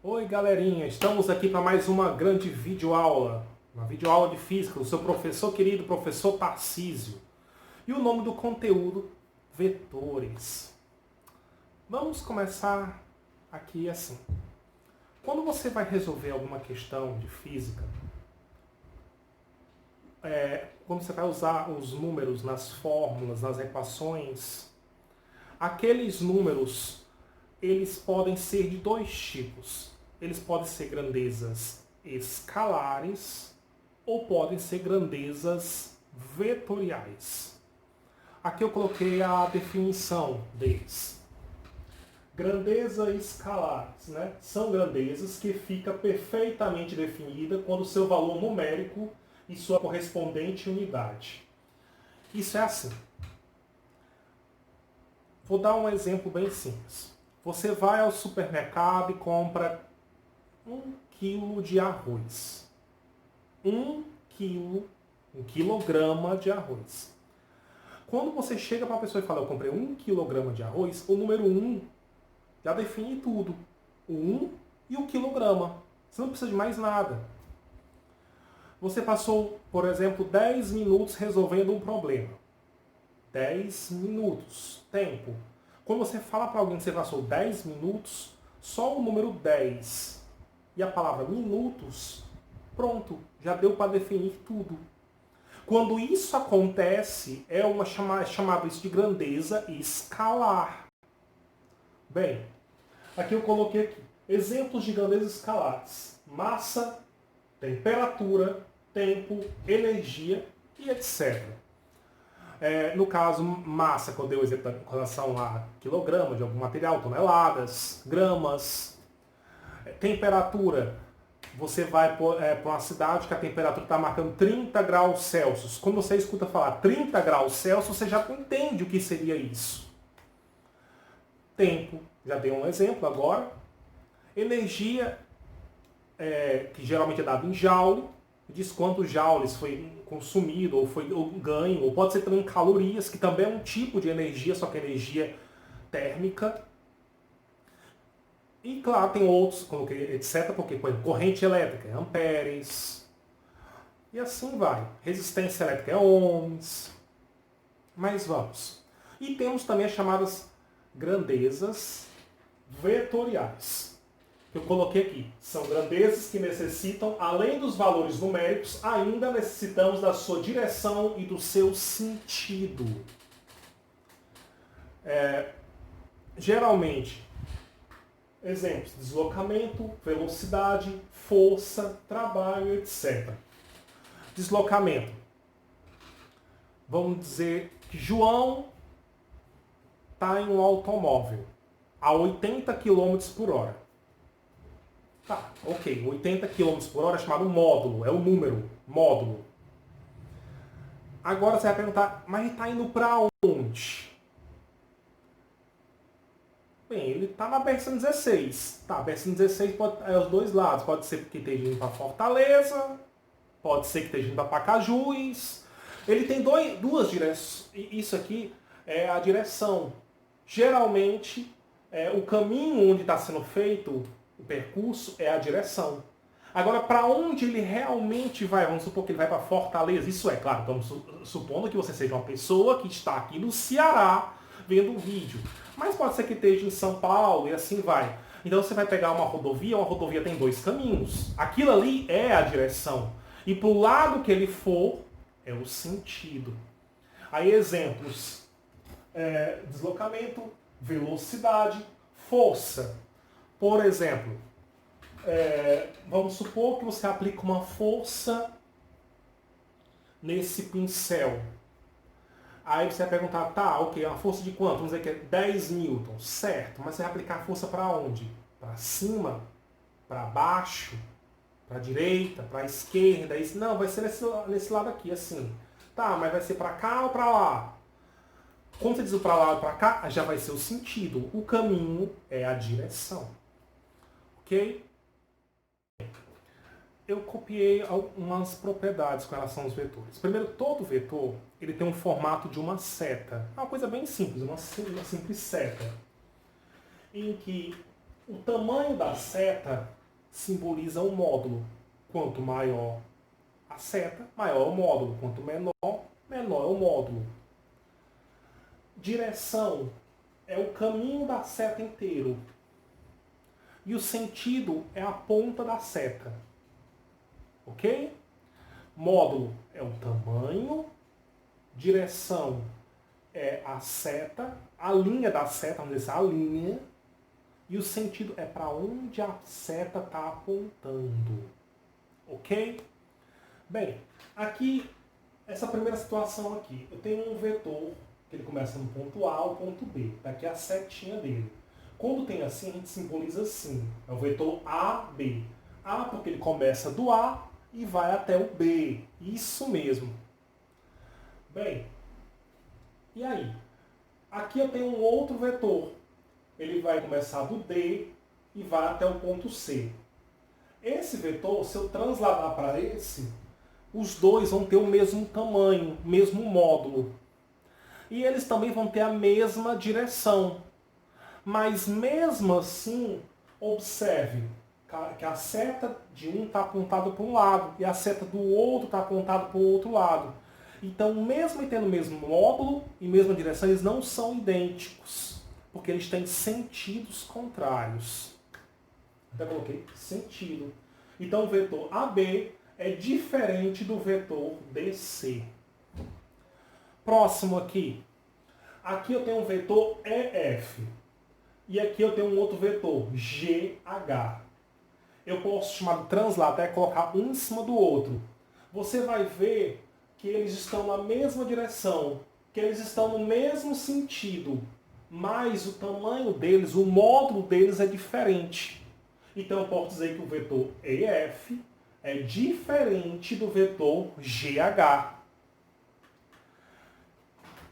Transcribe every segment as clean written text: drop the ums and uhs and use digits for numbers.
Oi galerinha, estamos aqui para mais uma grande videoaula, uma videoaula de física do seu professor querido, professor Tarcísio. E o nome do conteúdo, vetores. Vamos começar aqui assim. Quando você vai resolver alguma questão de física, quando você vai usar os números nas fórmulas, nas equações, aqueles números, eles podem ser de dois tipos. Eles podem ser grandezas escalares ou podem ser grandezas vetoriais. Aqui eu coloquei a definição deles. Grandeza escalares, né? São grandezas que fica perfeitamente definida quando o seu valor numérico e sua correspondente unidade. Isso é assim. Vou dar um exemplo bem simples. Você vai ao supermercado e compra 1 quilo de arroz. 1 quilograma de arroz. Quando você chega para a pessoa e fala, eu comprei 1 quilograma de arroz, o número 1 já define tudo. O 1 e o quilograma. Você não precisa de mais nada. Você passou, por exemplo, 10 minutos resolvendo um problema. 10 minutos. Tempo. Quando você fala para alguém que você passou 10 minutos, só o número 10 e a palavra minutos, pronto, já deu para definir tudo. Quando isso acontece, é chamado isso de grandeza escalar. Bem, aqui eu coloquei aqui, exemplos de grandezas escalares. Massa, temperatura, tempo, energia e etc. No caso, massa, quando eu dei o exemplo com relação a quilograma de algum material, toneladas, gramas. Temperatura, você vai para uma cidade que a temperatura está marcando 30 graus Celsius. Quando você escuta falar 30 graus Celsius, você já entende o que seria isso. Tempo, já dei um exemplo agora. Energia, que geralmente é dado em joule, diz quantos joules foi consumido, ou foi ganho, ou pode ser também calorias, que também é um tipo de energia, só que energia térmica. E claro, tem outros, coloquei etc, porque por exemplo, corrente elétrica é amperes, e assim vai. Resistência elétrica é ohms, mas vamos. E temos também as chamadas grandezas vetoriais. Que eu coloquei aqui. São grandezas que necessitam, além dos valores numéricos, ainda necessitamos da sua direção e do seu sentido. Geralmente, exemplos: deslocamento, velocidade, força, trabalho, etc. Deslocamento. Vamos dizer que João está em um automóvel a 80 km por hora. Tá, ok. 80 km por hora é chamado módulo, é o número, módulo. Agora você vai perguntar, mas ele está indo para onde? Bem, ele está na BR-116. Tá, a BR-116 pode ir aos dois lados. Pode ser que esteja indo para Fortaleza, pode ser que esteja indo para Pacajus. Ele tem duas direções. Isso aqui é a direção. Geralmente, o caminho onde está sendo feito o percurso é a direção. Agora, para onde ele realmente vai? Vamos supor que ele vai para Fortaleza. Isso é, claro, estamos supondo que você seja uma pessoa que está aqui no Ceará vendo o vídeo. Mas pode ser que esteja em São Paulo e assim vai. Então você vai pegar uma rodovia tem dois caminhos. Aquilo ali é a direção. E para o lado que ele for, é o sentido. Aí exemplos. Deslocamento, velocidade, força. Por exemplo, vamos supor que você aplica uma força nesse pincel. Aí você vai perguntar, tá, ok, uma força de quanto? Vamos dizer que é 10 newtons, certo, mas você vai aplicar a força para onde? Para cima? Para baixo? Para direita? Para esquerda? Isso, não, vai ser nesse lado aqui, assim. Tá, mas vai ser para cá ou para lá? Quando você diz para lá ou para cá, já vai ser o sentido. O caminho é a direção. Ok? Eu copiei algumas propriedades com relação aos vetores. Primeiro, todo vetor ele tem um formato de uma seta. É uma coisa bem simples, uma simples seta. Em que O tamanho da seta simboliza o módulo. Quanto maior a seta, maior o módulo. Quanto menor, menor é o módulo. Direção é o caminho da seta inteiro. E o sentido é a ponta da seta. Ok? Módulo é o tamanho. Direção é a seta. A linha da seta, vamos dizer assim, a linha. E o sentido é para onde a seta está apontando. Ok? Bem, aqui, essa primeira situação aqui. Eu tenho um vetor que ele começa no ponto A ao ponto B. Daqui é a setinha dele. Quando tem assim, a gente simboliza assim. É o vetor AB. A porque ele começa do A e vai até o B. Isso mesmo. Bem, e aí? Aqui eu tenho um outro vetor. Ele vai começar do D e vai até o ponto C. Esse vetor, se eu transladar para esse, os dois vão ter o mesmo tamanho, mesmo módulo. E eles também vão ter a mesma direção. Mas mesmo assim, observe que a seta de um está apontada para um lado e a seta do outro está apontada para o outro lado. Então, mesmo tendo o mesmo módulo e mesma direção, eles não são idênticos, porque eles têm sentidos contrários. Até coloquei sentido. Então, o vetor AB é diferente do vetor DC. Próximo aqui. Aqui eu tenho um vetor EF. E aqui eu tenho um outro vetor, GH. Eu posso chamar de translado, é colocar um em cima do outro. Você vai ver que eles estão na mesma direção, que eles estão no mesmo sentido, mas o tamanho deles, o módulo deles é diferente. Então eu posso dizer que o vetor EF é diferente do vetor GH.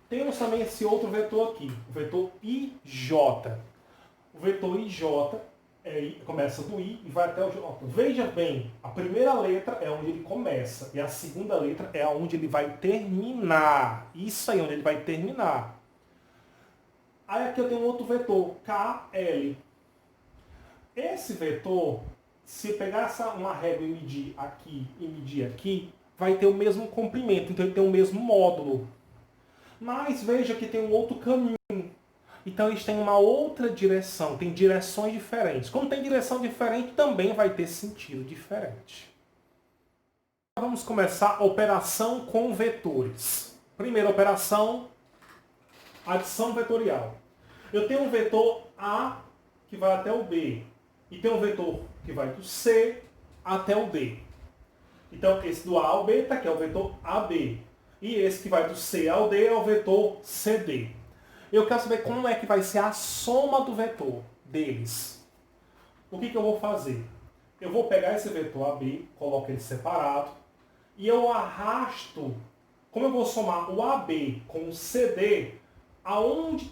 Temos também esse outro vetor aqui, o vetor IJ. O vetor IJ começa do I e vai até o J. Veja bem, a primeira letra é onde ele começa e a segunda letra é onde ele vai terminar. Isso aí, onde ele vai terminar. Aí aqui eu tenho um outro vetor, KL. Esse vetor, se eu pegar uma régua e medir aqui, vai ter o mesmo comprimento, então ele tem o mesmo módulo. Mas veja que tem um outro caminho. Então eles têm uma outra direção, tem direções diferentes. Como tem direção diferente, também vai ter sentido diferente. Vamos começar a operação com vetores. Primeira operação, adição vetorial. Eu tenho um vetor A que vai até o B. E tem um vetor que vai do C até o D. Então esse do A ao B está aqui, é o vetor AB. E esse que vai do C ao D é o vetor CD. Eu quero saber como é que vai ser a soma do vetor deles. O que eu vou fazer? Eu vou pegar esse vetor AB, coloco ele separado, e eu arrasto, como eu vou somar o AB com o CD, aonde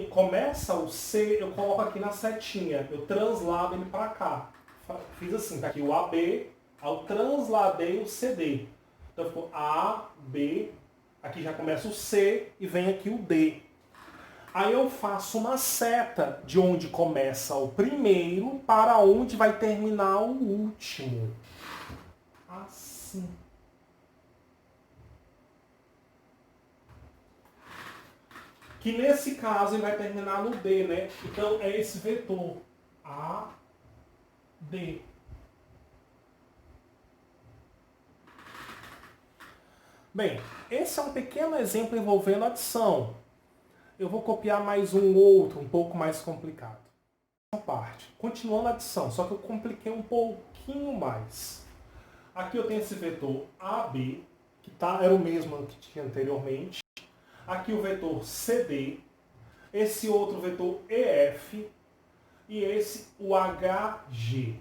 começa o C, eu coloco aqui na setinha, eu translado ele para cá. Fiz assim, tá aqui o AB, eu transladei o CD. Então ficou A, B, aqui já começa o C e vem aqui o D. Aí eu faço uma seta de onde começa o primeiro para onde vai terminar o último. Assim. Que nesse caso ele vai terminar no D, né? Então é esse vetor A, D. Bem, esse é um pequeno exemplo envolvendo adição. Eu vou copiar mais um outro, um pouco mais complicado. Essa parte. Continuando a adição, só que eu compliquei um pouquinho mais. Aqui eu tenho esse vetor AB, que era o mesmo que tinha anteriormente. Aqui o vetor CD. Esse outro vetor EF. E esse o HG.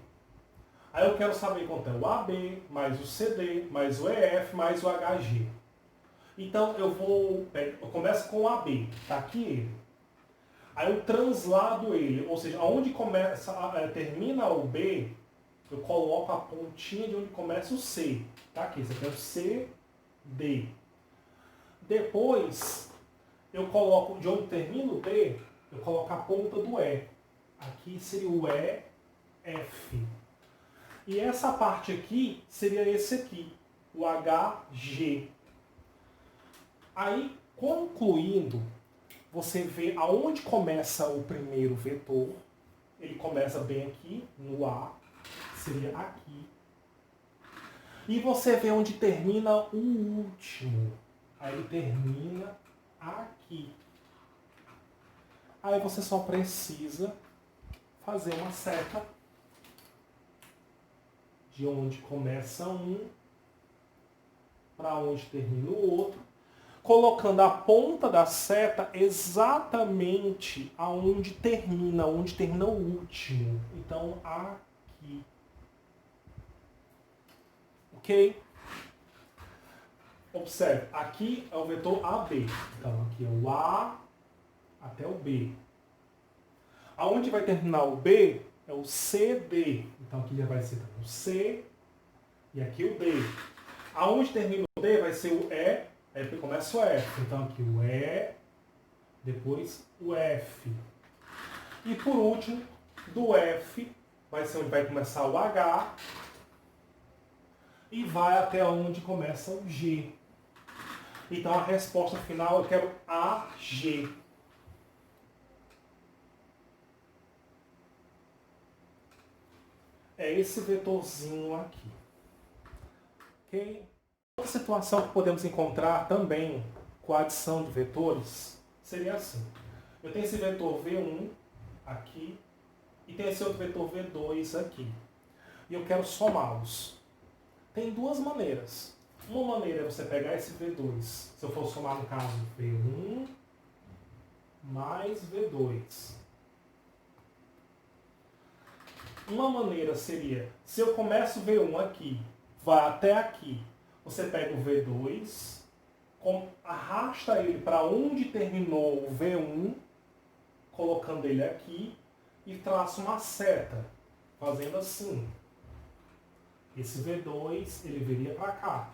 Aí eu quero saber quanto é o AB, mais o CD, mais o EF, mais o HG. Então eu começo com o AB, tá aqui ele. Aí eu translado ele, ou seja, aonde termina o B, eu coloco a pontinha de onde começa o C. Tá aqui, esse aqui é o C, D. Depois, eu coloco de onde termina o D, eu coloco a ponta do E. Aqui seria o EF. E essa parte aqui seria esse aqui, o HG. Aí, concluindo, você vê aonde começa o primeiro vetor. Ele começa bem aqui, no A, seria aqui. E você vê onde termina o último. Aí ele termina aqui. Aí você só precisa fazer uma seta de onde começa um para onde termina o outro, colocando a ponta da seta exatamente aonde termina o último. Então, aqui. Ok? Observe, aqui é o vetor AB. Então, aqui é o A até o B. Aonde vai terminar o B é o CD. Então, aqui já vai ser o C e aqui o D. Aonde termina o D vai ser o E, aí começa o F. Então, aqui o E, depois o F. E, por último, do F vai ser onde vai começar o H e vai até onde começa o G. Então, a resposta final eu quero AG. É esse vetorzinho aqui. Ok? Outra situação que podemos encontrar também com a adição de vetores seria assim. Eu tenho esse vetor V1 aqui e tenho esse outro vetor V2 aqui. E eu quero somá-los. Tem duas maneiras. Uma maneira é você pegar esse V2, se eu for somar no caso V1 mais V2. Uma maneira seria, se eu começo o V1 aqui, vai até aqui, você pega o V2, arrasta ele para onde terminou o V1, colocando ele aqui, e traça uma seta, fazendo assim. Esse V2, ele viria para cá.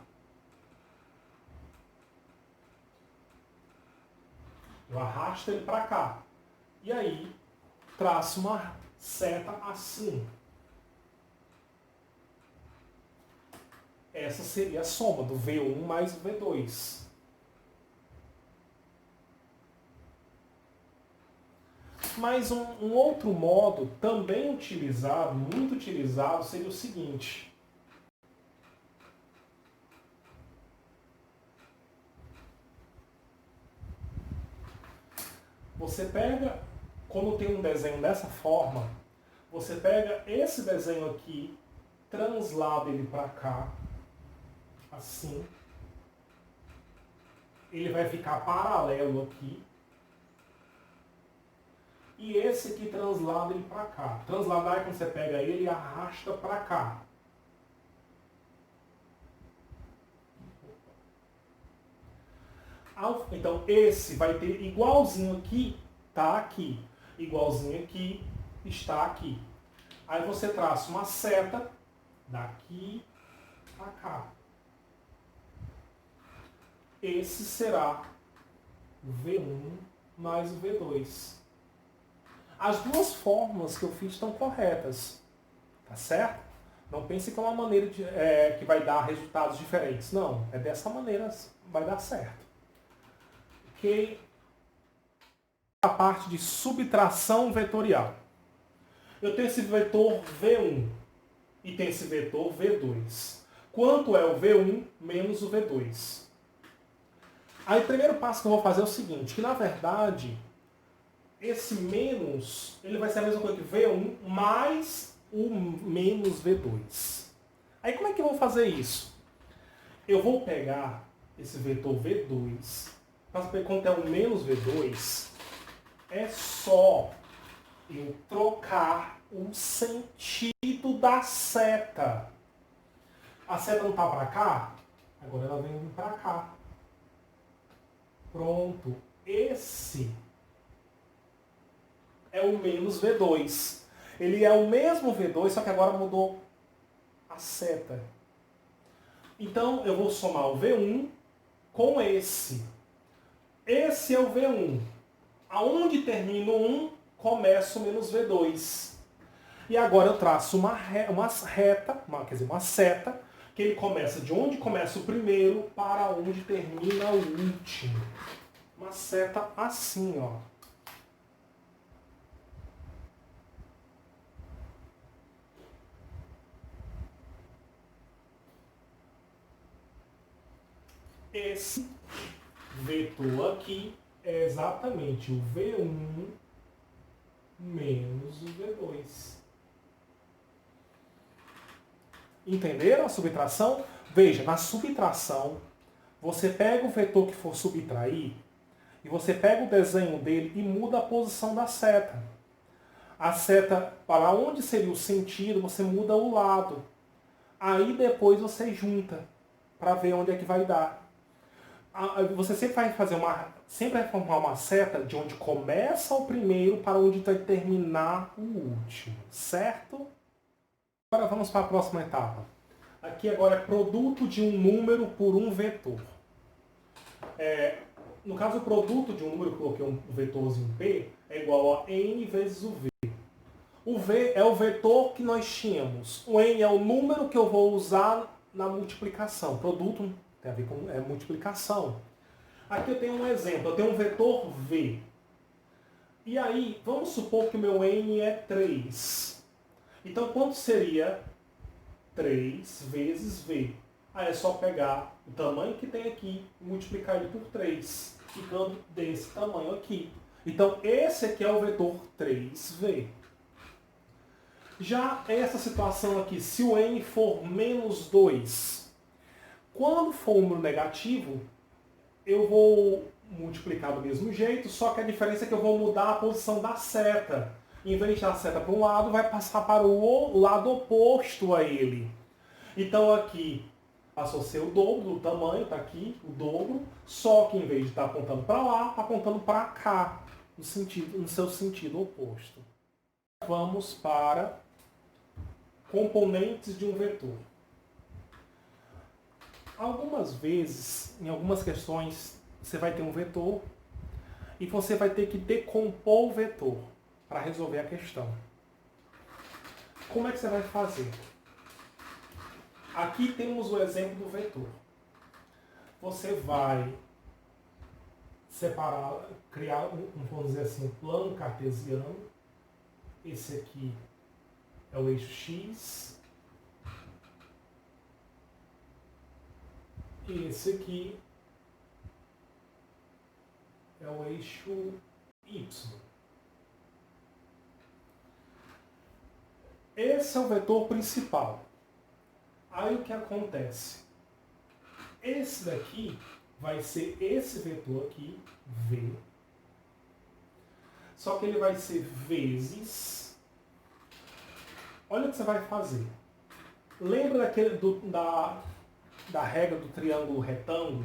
Eu arrasto ele para cá. E aí, traço uma seta assim. Essa seria a soma do V1 mais o V2. Mas um outro modo também utilizado, muito utilizado, seria o seguinte. Você pega, quando tem um desenho dessa forma, você pega esse desenho aqui, translada ele para cá, assim. Ele vai ficar paralelo aqui. E esse aqui translada ele para cá. Transladar é quando você pega ele e arrasta para cá. Então esse vai ter igualzinho aqui, tá aqui. Igualzinho aqui, está aqui. Aí você traça uma seta daqui para cá. Esse será o V1 mais o V2. As duas fórmulas que eu fiz estão corretas. Tá certo? Não pense que é uma maneira que vai dar resultados diferentes. Não, é dessa maneira que vai dar certo. Ok? A parte de subtração vetorial. Eu tenho esse vetor V1 e tenho esse vetor V2. Quanto é o V1 menos o V2? Aí o primeiro passo que eu vou fazer é o seguinte, que na verdade, esse menos, ele vai ser a mesma coisa que V1 mais o menos V2. Aí como é que eu vou fazer isso? Eu vou pegar esse vetor V2, para saber quanto é o menos V2, é só eu trocar o sentido da seta. A seta não está para cá? Agora ela vem para cá. Pronto. Esse é o menos V2. Ele é o mesmo V2, só que agora mudou a seta. Então, eu vou somar o V1 com esse. Esse é o V1. Aonde termina o 1, começo menos V2. E agora eu traço uma seta, que ele começa de onde começa o primeiro para onde termina o último. Uma seta assim, ó. Esse vetor aqui é exatamente o V1 menos o V2. Entenderam a subtração? Veja, na subtração, você pega o vetor que for subtrair e você pega o desenho dele e muda a posição da seta. A seta, para onde seria o sentido, você muda o lado. Aí depois você junta para ver onde é que vai dar. Você sempre vai sempre vai formar uma seta de onde começa o primeiro para onde vai terminar o último, certo? Agora vamos para a próxima etapa. Aqui agora é produto de um número por um vetor. No caso, o produto de um número, eu coloquei um vetorzinho P, é igual a n vezes o V. O V é o vetor que nós tínhamos. O n é o número que eu vou usar na multiplicação. Produto tem a ver com multiplicação. Aqui eu tenho um exemplo. Eu tenho um vetor V. E aí, vamos supor que o meu n é 3. Então, quanto seria 3 vezes V? Aí é só pegar o tamanho que tem aqui e multiplicar ele por 3, ficando desse tamanho aqui. Então, esse aqui é o vetor 3V. Já essa situação aqui, se o n for menos 2, quando for um número negativo, eu vou multiplicar do mesmo jeito, só que a diferença é que eu vou mudar a posição da seta. Em vez de dar a seta para um lado, vai passar para o lado oposto a ele. Então aqui passou a ser o dobro do tamanho, está aqui o dobro, só que em vez de estar apontando para lá, está apontando para cá, no seu sentido oposto. Vamos para componentes de um vetor. Algumas vezes, em algumas questões, você vai ter um vetor e você vai ter que decompor o vetor para resolver a questão. Como é que você vai fazer? Aqui temos o exemplo do vetor. Você vai separar, criar vamos dizer assim, um plano cartesiano. Esse aqui é o eixo X. E esse aqui é o eixo Y. Esse é o vetor principal. Aí o que acontece? Esse daqui vai ser esse vetor aqui, V. Só que ele vai ser vezes... Olha o que você vai fazer. Lembra da regra do triângulo retângulo?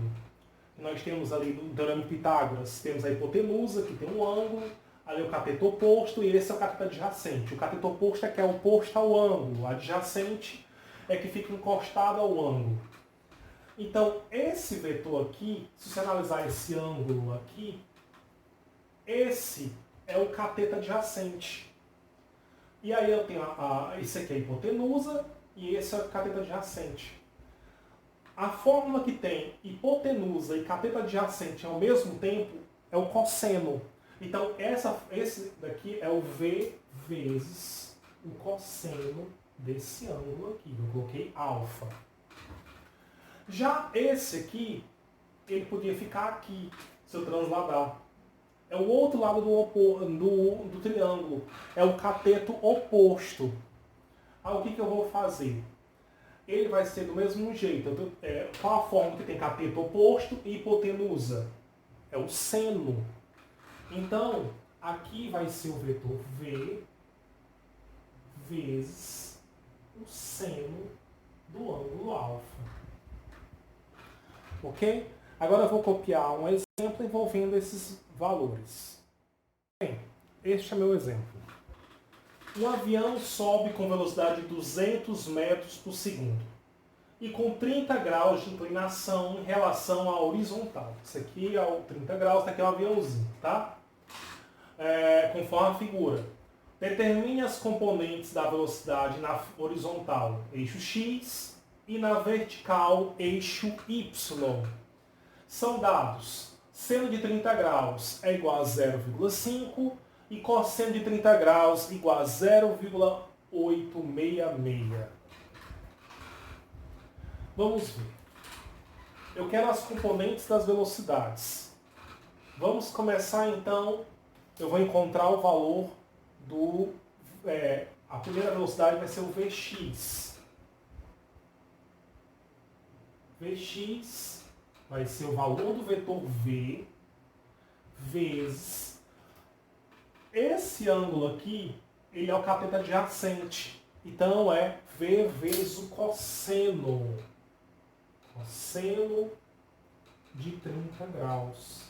Que nós temos ali do teorema de Pitágoras. Temos a hipotenusa, que tem um ângulo. Ali o cateto oposto e esse é o cateto adjacente. O cateto oposto é que é oposto ao ângulo. O adjacente é que fica encostado ao ângulo. Então, esse vetor aqui, se você analisar esse ângulo aqui, esse é o cateto adjacente. E aí eu tenho esse aqui é a hipotenusa e esse é o cateto adjacente. A fórmula que tem hipotenusa e cateto adjacente ao mesmo tempo é o cosseno. Então, esse daqui é o V vezes o cosseno desse ângulo aqui. Eu coloquei alfa. Já esse aqui, ele podia ficar aqui, se eu transladar. É o outro lado do triângulo. É o cateto oposto. Aí o que eu vou fazer? Ele vai ser do mesmo jeito. Qual a forma que tem cateto oposto e hipotenusa? É o seno. Então, aqui vai ser o vetor V vezes o seno do ângulo alfa. Ok? Agora eu vou copiar um exemplo envolvendo esses valores. Bem, este é meu exemplo. Um avião sobe com velocidade de 200 metros por segundo e com 30 graus de inclinação em relação à horizontal. Isso aqui é o 30 graus, isso aqui é um aviãozinho, tá? conforme a figura. Determine as componentes da velocidade na horizontal, eixo x, e na vertical, eixo y. São dados: seno de 30 graus é igual a 0,5 e cosseno de 30 graus igual a 0,866. Vamos ver. Eu quero as componentes das velocidades. Vamos começar então. Eu vou encontrar o valor do... a primeira velocidade vai ser o Vx. Vx vai ser o valor do vetor V vezes... Esse ângulo aqui, ele é o cateto adjacente. Então é V vezes o cosseno. Cosseno de 30 graus.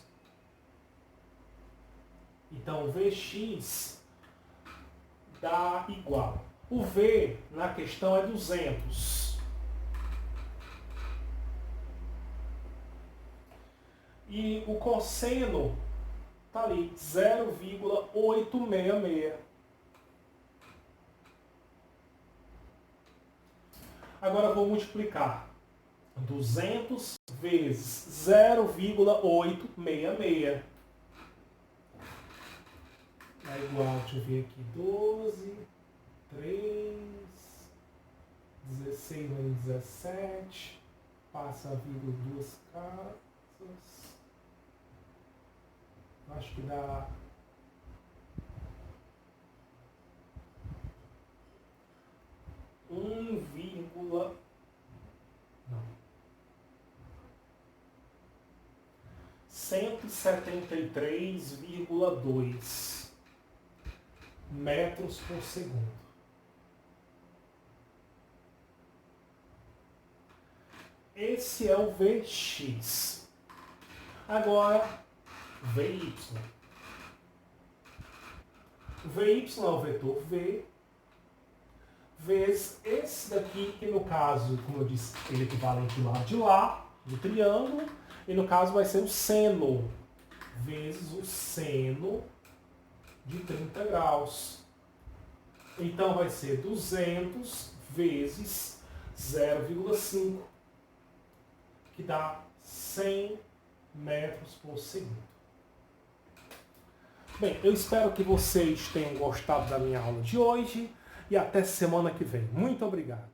Então, Vx dá igual. O V na questão é 200. E o cosseno está ali, 0,866. Agora eu vou multiplicar 200 vezes 0,866. É igual, deixa eu ver aqui, 12, 3, 16 menos 17, passa a vírgula duas casas, acho que dá 173,2 metros por segundo. Esse é o Vx. Agora, Vy. Vy é o vetor V vezes esse daqui, que no caso, como eu disse, ele é equivalente do lado de lá, do triângulo, e no caso vai ser o seno, vezes o seno de 30 graus. Então vai ser 200 vezes 0,5, que dá 100 metros por segundo. Bem, eu espero que vocês tenham gostado da minha aula de hoje e até semana que vem. Muito obrigado.